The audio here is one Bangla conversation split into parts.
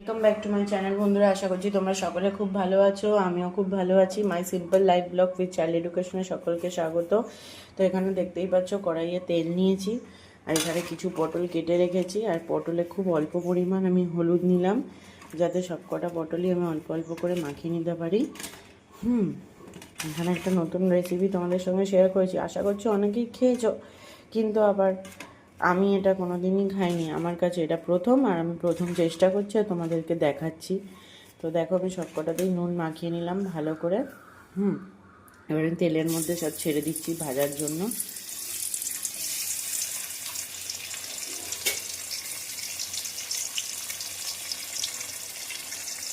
Welcome back to my channel বন্ধুরা, আশা করছি তোমরা সকলে খুব ভালো আছো। আমিও খুব ভালো আছি। My simple life blog with child এডুকেশনে সকলকে স্বাগত। তো এখানে দেখতেই পাচ্ছ কড়াইয়ে তেল নিয়েছি, আর এখানে কিছু পটল কেটে রেখেছি। আর পটলে খুব অল্প পরিমাণ আমি হলুদ নিলাম, যাতে সব কটা পটলই আমি অল্প অল্প করে মাখিয়ে নিতে পারি। এখানে একটা নতুন রেসিপি তোমাদের সঙ্গে শেয়ার করেছি, আশা করছি অনেকেই খেয়েছো, কিন্তু আবার আমি এটা কোনো দিনই খাইনি। আমার কাছে এটা প্রথম, আর আমি প্রথম চেষ্টা করছি আর তোমাদেরকে দেখাচ্ছি। তো দেখো, আমি সব কটাতেই নুন মাখিয়ে নিলাম ভালো করে। এবারে তেলের মধ্যে সব ছেড়ে দিচ্ছি ভাজার জন্য।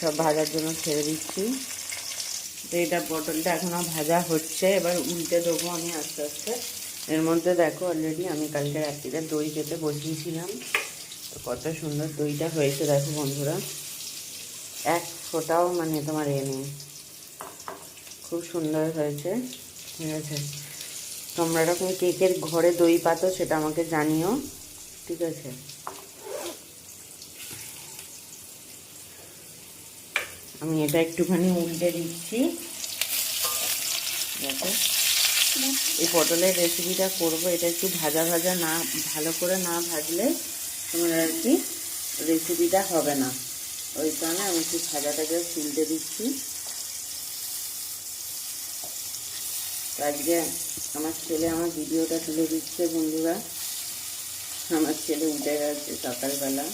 সব ভাজার জন্য ছেড়ে দিচ্ছি। তো এটা পটলটা এখনও ভাজা হচ্ছে, এবার উল্টে দেবো আমি আস্তে আস্তে। এর মধ্যে দেখো অলরেডি আমি কালকে রাত্রিতে দই খেতে বসিয়েছিলাম। তো কত সুন্দর দইটা হয়েছে দেখো বন্ধুরা, এক ফোঁটাও মানে তোমার নেই, খুব সুন্দর হয়েছে। ঠিক আছে, তোমরা এরকম কেকের ঘরে দই পাতো সেটা আমাকে জানিও, ঠিক আছে। আমি এটা একটুখানি উল্টে দিচ্ছি। দেখো, এই পটলের রেসিপিটা করবো, এটা একটু ভাজা ভাজা না, ভালো করে না ভাজলে তোমার আর কি রেসিপিটা হবে না। ওই কারণে আমি একটু ভাজাটাকে উল্টে দিচ্ছি। আজকে আমার ছেলে আমার ভিডিওটা তুলে দিচ্ছে বন্ধুরা। আমার ছেলে উঠে গেছে সকালবেলা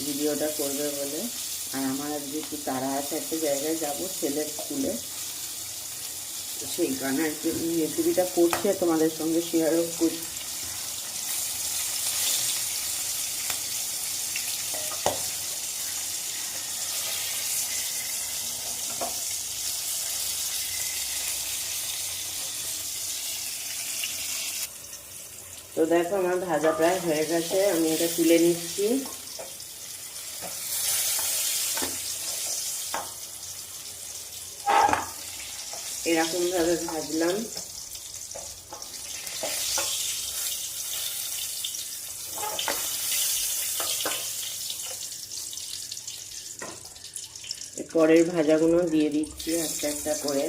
ভিডিওটা করবে বলে, আর আমার আজকে একটু তাড়া আছে, একটা জায়গায় যাবো ছেলের স্কুলে, সেই কারণে আর কি রেসিপিটা করছি আর তোমাদের সঙ্গে শেয়ারও করছি। তো দেখো, আমার ভাজা প্রায় হয়ে গেছে, আমি এটা তুলে নিচ্ছি। এরকমভাবে ভাজলাম। পরের ভাজাগুলো দিয়ে দিচ্ছি একটা একটা করে।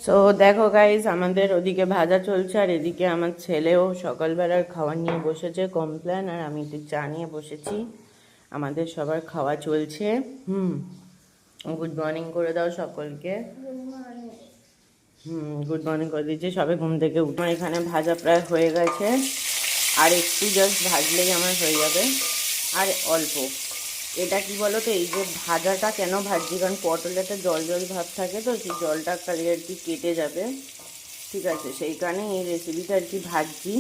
সো দেখো গাইজ, আমাদের ওদিকে ভাজা চলছে, আর এদিকে আমার ছেলেও সকালবেলার খাবার নিয়ে বসেছে কমপ্লেন, আর আমি একটু চা নিয়ে বসেছি। আমাদের সবার খাওয়া চলছে। গুড মর্নিং করে দাও সকলকে। গুড মর্নিং করে দিচ্ছি, সবে ঘুম থেকে উঠে। এখানে ভাজা প্রায় হয়ে গেছে, আর একটু জাস্ট ভাজলেই আমার হয়ে যাবে, আর অল্প। এটা কি বলো তো, এই যে ভাজাটা কেন ভাজছি, কারণ পটলে একটা জল জল ভাব থাকে, তো সেই জলটা খালি আর কি কেটে যাবে, ঠিক আছে, সেই কারণে এই রেসিপিটা আর কি ভাজছি।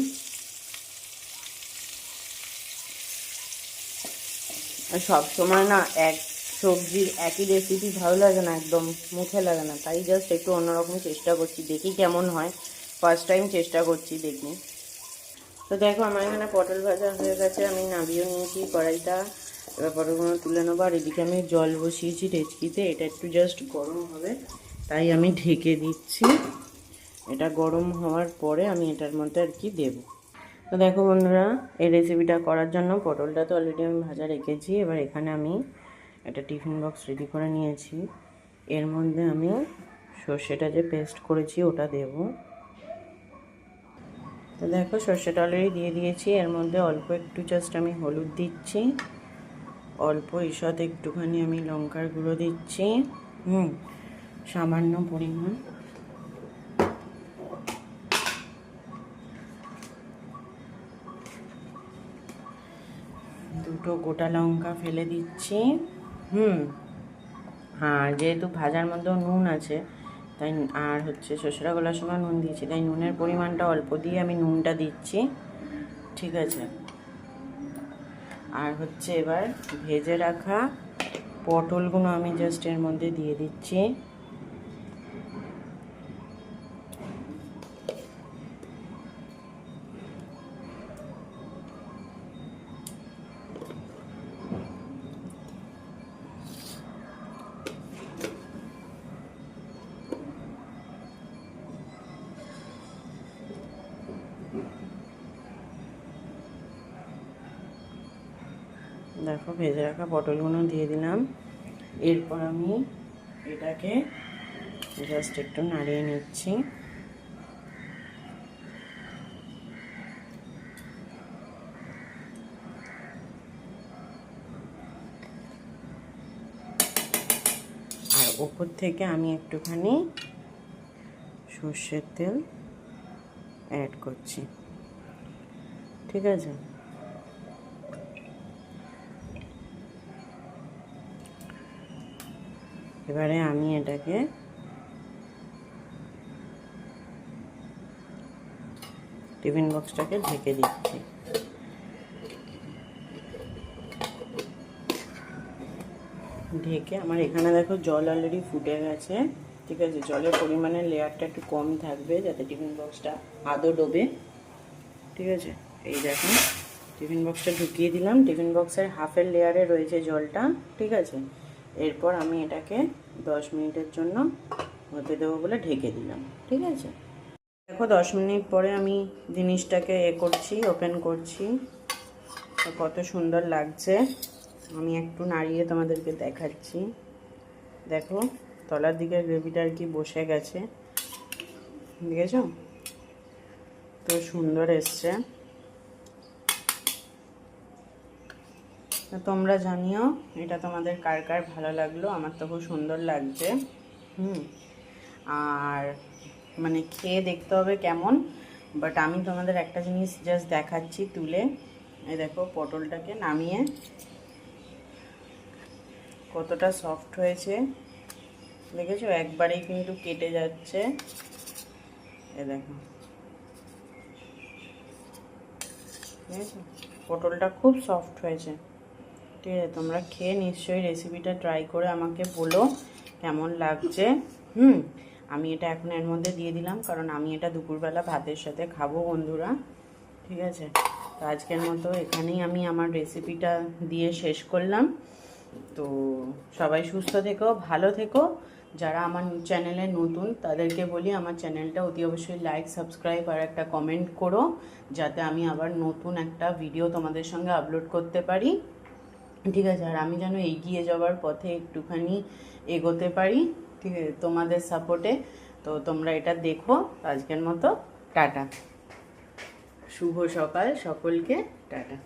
আর সবসময় না এক সবজির একই রেসিপি ভালো লাগে না, একদম মুখে লাগে না, তাই জাস্ট একটু অন্যরকম চেষ্টা করছি, দেখি কেমন হয়। ফার্স্ট টাইম চেষ্টা করছি, দেখি। তো দেখো, আমার এখানে পটল ভাজা হয়ে গেছে, আমি নামিয়েও নিয়েছি কড়াইটা। এবার পটলগুলো তুলে নেবো, আর এদিকে আমি জল বসিয়েছি ডেচকিতে, এটা একটু জাস্ট গরম হবে, তাই আমি ঢেকে দিচ্ছি। এটা গরম হওয়ার পরে আমি এটার মধ্যে আর কি দেবো। তো দেখো বন্ধুরা, এই রেসিপিটা করার জন্য পটলটা তো অলরেডি আমি ভাজা রেখেছি। এবার এখানে আমি একটা টিফিন বক্স রেডি করে নিয়েছি, এর মধ্যে আমি সর্ষেটা যে পেস্ট করেছি ওটা দেবো। তো দেখো, সর্ষেটা অলরেডি দিয়ে দিয়েছি, এর মধ্যে অল্প একটু জাস্ট আমি হলুদ দিচ্ছি, অল্প ঈষৎ একটুখানি আমি লঙ্কার গুঁড়ো দিচ্ছি, সামান্য পরিমাণ। দুটো গোটা লঙ্কা ফেলে দিচ্ছি। হ্যাঁ, যেহেতু ভাজার মধ্যেও নুন আছে, তাই, আর হচ্ছে সর্ষেটা গলার সময় নুন দিয়েছি, তাই নুনের পরিমাণটা অল্প দিয়ে আমি নুনটা দিচ্ছি, ঠিক আছে। আর হচ্ছে এবার ভেজে রাখা পটলগুলো আমি জাস্ট এর মধ্যে দিয়ে দিচ্ছি। দেখো ভেজে রাখা পটলগুলো দিয়ে দিলাম। এরপর আমি এটাকে জাস্ট একটু নাড়িয়ে নিচ্ছি। আর ওপর থেকে আমি একটুখানি সর্ষের তেল অ্যাড করছি, ঠিক আছে। এবারে আমি এটাকে টিফিন বক্সটাকে ঢেকে দিচ্ছি। ঢেকে আমার এখানে দেখো জল অলরেডি ফুটে গেছে, ঠিক আছে। জলের পরিমাণের লেয়ারটা একটু কম থাকবে যাতে টিফিন বক্সটা আদৌ ডোবে, ঠিক আছে। এই দেখো টিফিন বক্সটা ঢুকিয়ে দিলাম। টিফিন বক্সের হাফের লেয়ারে রয়েছে জলটা, ঠিক আছে। এরপর আমি এটাকে 10 মিনিটের জন্য হতে দেবো বলে ঢেকে দিলাম, ঠিক আছে। দেখো 10 মিনিট পরে আমি জিনিসটাকে করছি, ওপেন করছি, কত সুন্দর লাগছে। আমি একটু নাড়িয়ে তোমাদেরকে দেখাচ্ছি। দেখো তলার দিকে গ্রেভিটা আর কি বসে গেছে, দেখেছো তো সুন্দর এসছে। তোমরা জানিও এটা তোমাদের কার কার ভালো লাগলো। আমার তো খুব সুন্দর লাগছে। আর মানে খেয়ে দেখতে হবে কেমন, বাট আমি তোমাদের একটা জিনিস জাস্ট দেখাচ্ছি তুলে। এই দেখো পটলটাকে নামিয়ে কতটা সফট হয়েছে দেখেছো, একবারেই কিন্তু কেটে যাচ্ছে। এ দেখো, ঠিক আছে, পটলটা খুব সফট হয়েছে, ঠিক আছে। তোমরা খেয়ে নিশ্চয়ই রেসিপিটা ট্রাই করে আমাকে বলো কেমন লাগছে। আমি এটা এখন এর মধ্যে দিয়ে দিলাম, কারণ আমি এটা দুপুরবেলা ভাতের সাথে খাবো বন্ধুরা, ঠিক আছে। তো আজকের মতো এখানেই আমি আমার রেসিপিটা দিয়ে শেষ করলাম। তো সবাই সুস্থ থেকো, ভালো থেকো। যারা আমার চ্যানেলে নতুন তাদেরকে বলি আমার চ্যানেলটা অতি অবশ্যই লাইক, সাবস্ক্রাইব আর একটা কমেন্ট করো, যাতে আমি আবার নতুন একটা ভিডিও তোমাদের সঙ্গে আপলোড করতে পারি, ঠিক আছে। আর আমি যেন এগিয়ে যাওয়ার পথে একটুখানি এগোতে পারি, ঠিক আছে, তোমাদের সাপোর্টে। তো তোমরা এটা দেখো। আজকের মতো টাটা, শুভ সকাল সকলকে, টাটা।